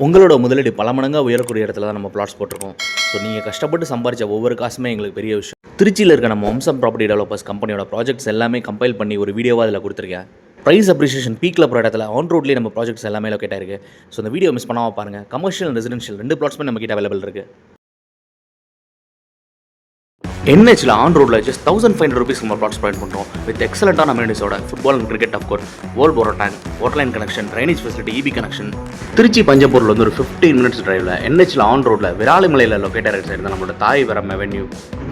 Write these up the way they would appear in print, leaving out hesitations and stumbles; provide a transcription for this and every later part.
உங்களோட முதலீடு பல மடங்காக உயரக்கூடிய இடத்துல தான் நம்ம பிளாட்ஸ் போட்டிருக்கோம். ஸோ நீங்கள் கஷ்டப்பட்டு சம்பாரித்த ஒவ்வொரு காசுமே எங்களுக்கு பெரிய விஷயம். திருச்சியில் இருக்க நம்ம வம்சம் ப்ராப்பர்ட்டி டெவலப்பர்ஸ் கம்பெனியோட ப்ராஜெக்ட்ஸ் எல்லாமே கம்பைல் பண்ணி ஒரு வீடியோவாக அதில் கொடுத்துருக்கேன். ப்ரைஸ் அப்ரிஷியேஷன் பீக்கில் போகிற இடத்துல ஆன் ரோட்லேயே நம்ம ப்ராஜெக்ட்ஸ் எல்லாமே லொக்கேட் ஆயிருக்கு. ஸோ இந்த வீடியோ மிஸ் பண்ணாமல் பாருங்கள். கமர்ஷியல் அண்ட் ரெசிடென்ஷியல் 2 பிளாட்ஸுமே நம்ம கிட்ட அவைலபிள் இருக்குது. NHல ஆன் ரோடில் ஜஸ்ட் 1500 rupees நம்ம ப்ளாட்ஸ் ப்ரொவைட் பண்ணுறோம். வித் எக்ஸலண்ட்டான அமெனிட்டிஸோட football and cricket of course, world போரோ tank, water line connection, drainage facility, EB connection. Trichy பஞ்சப்பூரில் வந்து ஒரு 15 minutes டிரைவில் NHல ஆன் ரோடில் விராலிமலையில் லொக்கேட் ஆகிற சைடு தான் நம்மளோட தாய் வரம் அவென்யூ.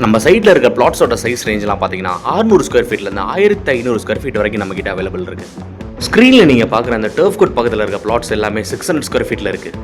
நம்ம சைட்டில் இருக்க பிளாட்ஸோட சைஸ் ரேஞ்செலாம் பார்த்தீங்கன்னா 600 square feetலேருந்து 1500 square feet வரைக்கும் நம்ம கிட்ட அவைலபிள் இருக்குது. ஸ்க்ரீனில் நீங்கள் பார்க்குற அந்த டர்ஃப் கோர்ட் பக்கத்தில் இருக்க பிளாட்ஸ் எல்லாமே 600 square feetல இருக்குது.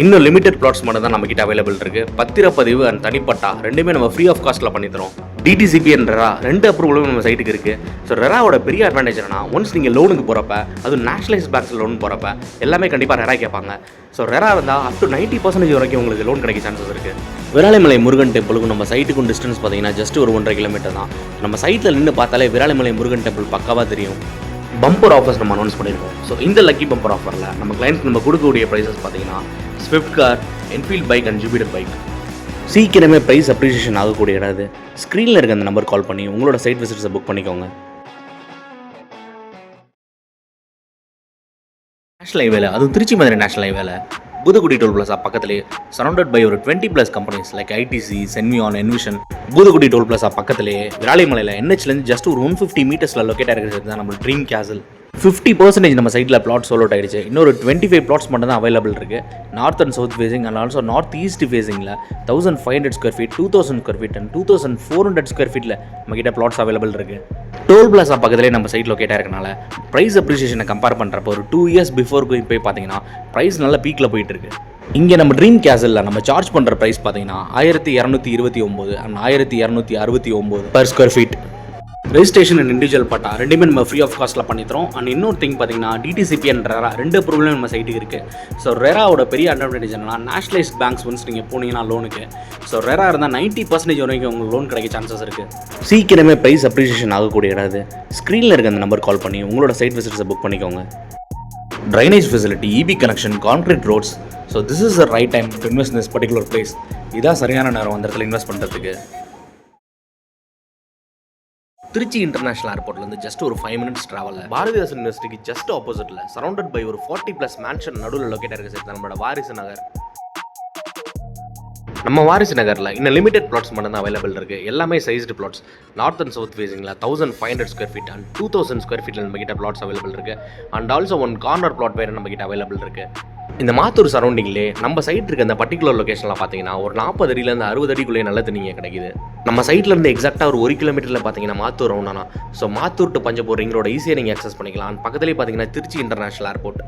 இன்னும் லிமிடெட் பிளாட்ஸ் மட்டும் தான் நம்ம கிட்ட அவைலபிள் இருக்குது. பத்திரப்பதிவு அண்ட் தனிப்பட்டா ரெண்டுமே நம்ம ஃப்ரீ ஆஃப் காஸ்ட்டில் பண்ணி தரோம். DTCP அண்ட் ரெரா 2 அப்ரூவலும் நம்ம சைட்டுக்கு இருக்குது. ஸோ ரெராவோட பெரிய அட்வான்டேஜ் என்னன்னா, ஒன்ஸ் நீங்கள் லோனுக்கு போகிறப்ப, அதுவும் நேஷனலைஸ் பேங்க்ஸ் லோன் போகிறப்ப எல்லாமே கண்டிப்பாக ரெரா கேட்பாங்க. ஸோ ரெரா இருந்தால் up to 90% வரைக்கும் உங்களுக்கு லோன் கிடைக்க சான்சஸ் இருக்குது. விராலிமலை முருகன் டெம்பிளுக்கும் நம்ம சைட்டுக்கும் டிஸ்டன்ஸ் பார்த்தீங்கன்னா ஜஸ்ட் ஒரு 1.5 kilometer தான். நம்ம சைட்டில் நின்று பார்த்தாலே விராலிமலை முருகன் டெம்பிள் பக்காவாக தெரியும். பம்பர் ஆஃபர்ஸ் நம்ம அனௌன்ஸ் பண்ணியிருக்கோம். ஸோ இந்த லக்கி பம்பர் ஆஃபரில் நம்ம கிளைண்ட்ஸ் நம்ம கொடுக்கக்கூடிய ப்ரைஸஸ் பார்த்தீங்கன்னா Swift car, Enfield bike and Jupiter bike. சீக்கிரமே ப்ரைஸ் அப்ரிஷியேஷன் ஆகக்கூடிய இடம் அது. ஸ்க்ரீனில் இருக்க அந்த நம்பர் கால் பண்ணி உங்களோட சைட் விசிட்ஸை புக் பண்ணிக்கோங்க. நேஷனல் ஹைவேல, அதுவும் திருச்சி மதுரை நேஷனல் ஹைவேல பூதக்குடி டோல் பிளாசா பக்கத்துலேயே சரௌண்டட் பை ஒரு 20+ companies like ITC, Senvion, Envision. Boothakudi toll plaza பக்கத்துலேயே விராலிமலையில் NHலேருந்து ஜஸ்ட் ஒரு 150 meters லொக்கேட் ஆகிருக்கிறது தான் நம்ம ட்ரீம் கேசல். 50% நம்ம சைட்டில் பிளாட் சோல் அவுட் ஆகிடுச்சு. இன்னொரு 25 plots மட்டும் தான் அவைலபிள் இருக்குது. North and south facing and also north east ஃபேஸிங்கில் 1500 square feet, 2000 square feet and 2400 square feetல நம்ம கிட்ட பிளாட்ஸ் அவைலபிள் இருக்குது. டோல் பிளாசா பக்கத்துலேயே நம்ம சைட் லொக்கேட் ஆகிருக்கனால ப்ரைஸ் அப்ரிஷியேஷனை கம்பேர் பண்ணுறப்போ ஒரு 2 years பிஃபோர் போய் பார்த்தீங்கன்னா ப்ரைஸ் நல்லா பீக்கில் போயிட்டு இருக்கு. இங்கே நம்ம ட்ரீம் கேசலில் நம்ம சார்ஜ் பண்ணுற ப்ரைஸ் பார்த்தீங்கன்னா 1229 and 1269 per square feet. Registration and individual patta ரெண்டுமே நம்ம ஃப்ரீ ஆஃப் காஸ்ட்டில் பண்ணித்தரோம். அண்ட் இன்னொரு திங் பார்த்தீங்கன்னா DTCP அண்ட் ரெரா 2 அப்ரூவலும் நம்ம சைட்டுக்கு இருக்குது. ஸோ ரெராவோட பெரிய அட்வான்டேஜ் என்னன்னா, நேஷனலைஸ் பேங்க்ஸ் ஒன்ஸ் நீங்கள் போனீங்கன்னா லோனுக்கு, ஸோ ரெரா இருந்தால் 90% வரைக்கும் உங்களுக்கு லோன் கிடைக்க சான்சஸ் இருக்குது. சீக்கிரமே ப்ரைஸ் அப்ரிஷியேஷன் ஆகக்கூடிய இடம் அது. ஸ்க்ரீனில் இருக்க அந்த நம்பர் கால் பண்ணி உங்களோட சைட் விசிட்ஸை புக் பண்ணிக்கோங்க. Drainage facility, EB connection, concrete roads. So this is the right time to invest in this particular place. இதான் சரியான நேரம் அந்த இடத்துல இன்வெஸ்ட் பண்ணுறதுக்கு. திருச்சி இன்டர்நேஷனல் ஏர்போர்ட்லேருந்து ஜஸ்ட் ஒரு 5 minutes ட்ராவலில் பாரதிதாசன் யூனிவர்சிட்டிக்கு ஜஸ்ட் ஆப்போசிட்டில் சரௌண்டட் பை ஒரு 40+ மேன்ஷன் நடுவில் லொக்கேட் ஆகிருக்க சைட் நம்மளோட வாரிசு நகர். நம்ம வாரிசு நகரில் இன்னும் லிமிடெட் பிளாட்ஸ் மட்டும் தான் அவைலபிள் இருக்குது. எல்லாமே sized plots. North and south ஃபேஸிங்கில் 1500 square feet அண்ட் 2000 square feetல நம்ம கிட்ட பிளாட்ஸ் அவைலபிள் இருக்குது. அண்ட் ஆல்சோ 1 corner plot வேறு நம்ம கிட்ட அவைலபிள் இருக்குது. இந்த மாத்தூர் சரௌண்டிங்லேயே நம்ம சைட் இருக்க அந்த பர்டிகுலர் லொக்கேஷனில் பார்த்தீங்கன்னா ஒரு 40 அடியிலேருந்து 60 அடிக்குள்ளேயே நல்ல தண்ணிங்க கிடைக்குது. நம்ம சைட்லேருந்து எக்ஸாக்டாக ஒரு 1 kilometer பார்த்தீங்கன்னா மாத்தூர் ரவுண்டானா. So Mathur to Panjappur ring ரோட ஈஸியாக நீங்கள் அக்சஸ் பண்ணிக்கலாம். பக்கத்துலேயே பார்த்தீங்கன்னா Trichy international airport.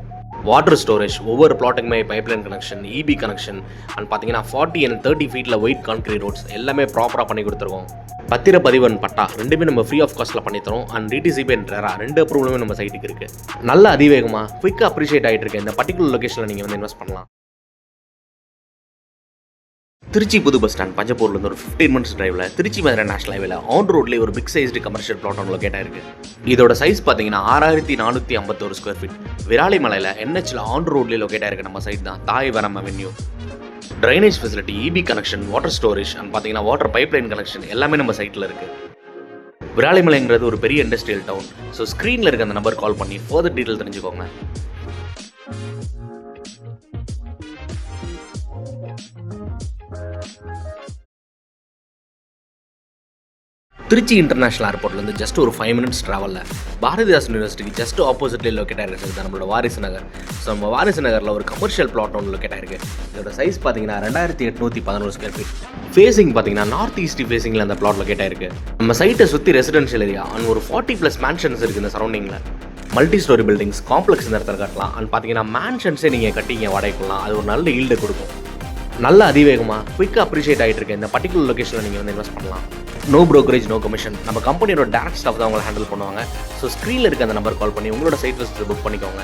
Water storage, ஒவ்வொரு பிளாட்டுக்குமே pipeline connection, EB connection and பார்த்தீங்கன்னா 40 and 30 feetல ஒயிட் கான்கிரீட் ரோட்ஸ் எல்லாமே ப்ராப்பராக பண்ணி கொடுத்துருக்கோம். பத்திரப்பதிவு அண்ட் பட்டா ரெண்டுமே நம்ம ஃப்ரீ ஆஃப் காஸ்ட்டில் பண்ணித்தரோம். அண்ட் DTCP அண்ட் ரெரா 2 அப்ரூவலுமே நம்ம சைட்டுக்கு இருக்குது. நல்ல அதிவேகமாக குயிக்காக அப்ரிஷியேட் ஆகிட்டு இருக்கு. இந்த பர்டிகுலர் லொக்கேஷனில் நீங்கள் வந்து இன்வெஸ்ட் பண்ணலாம். திருச்சி புது பஸ் ஸ்டாண்ட் பஞ்சப்பூர்லேருந்து ஒரு 15 minutes டிரைவில் திருச்சி மதுரை நேஷனல் ஹைவேல ஆன் ரோட்லேயே ஒரு பிக் சைஸ்டு கமர்ஷியல் பிளாட் ஒன்று லொக்கேட் ஆயிருக்கு. இதோட சைஸ் பார்த்தீங்கன்னா 6451 square feet. விராலிமலையில் NHல ஆன் ரோட்லேயே லொக்கேட் ஆயிருக்கு நம்ம சைட் தான் தாய் வரம் avenue. Drainage facility, EB connection, water storage and பார்த்தீங்கன்னா வாட்டர் பைப்லைன் கனெக்ஷன் எல்லாமே நம்ம சைட்டில் இருக்குது. விராலிமலைங்கிறது ஒரு பெரிய இண்டஸ்ட்ரியல் டவுன். ஸோ ஸ்க்ரீனில் இருக்க அந்த நம்பர் கால் பண்ணி ஃபர்தர் டீட்டெயில் தெரிஞ்சுக்கோங்க. திருச்சி இன்டர்நேஷனல் ஏர்போர்ட்லேருந்து ஜஸ்ட் ஒரு 5 minutes ட்ராவலில் பாரதிதாசன் யூனிவர்சிட்டிக்கு ஜஸ்ட் ஆப்போசிட்லேயே லொக்கேட் ஆகிருக்கு தான் நம்மளோட வாரிசு நகர். ஸோ நம்ம வாரிசு நகரில் ஒரு கமர்ஷியல் பிளாட் ஒன்று லொக்கேட் ஆகிருக்கு. இதோட சைஸ் பார்த்தீங்கன்னா 2811 square feet. ஃபேஸிங் பார்த்தீங்கன்னா நார்த் ஈஸ்ட் ஃபேஸிங்கில் அந்த பிளாட் லொக்கேட் ஆகிருக்கு. நம்ம சைட்டை சுற்றி ரெசிடென்ஷியல் ஏரியா அண்ட் ஒரு 40+ மேன்ஷன்ஸ் இருக்குது இந்த சரௌண்டிங்கில். மல்டி ஸ்டோரி பில்டிங்ஸ், காம்ப்ளெக்ஸ் இந்த இடத்துல கட்டலாம். அண்ட் பார்த்தீங்கன்னா மேன்ஷன்ஸே நீங்கள் கட்டிங்க வாடகைக்கலாம். அது ஒரு நல்ல ஈல்டு கொடுக்கும். நல்ல அதிவேகமாக குயிக்காக அப்ரிஷியேட் ஆகிட்டு இருக்கு. இந்த பர்டிகுலர் லொக்கேஷனில் நீங்கள் வந்து இன்வெஸ்ட் பண்ணலாம். No brokerage, no commission. நம்ம கம்பெனியோட டேரக்ட் ஸ்டாஃப் தான் உங்களை ஹேண்டில் பண்ணுவாங்க. ஸோ ஸ்க்ரீனில் இருக்க அந்த நம்பர் கால் பண்ணி உங்களோட சைட் விசிட் புக் பண்ணிக்கோங்க.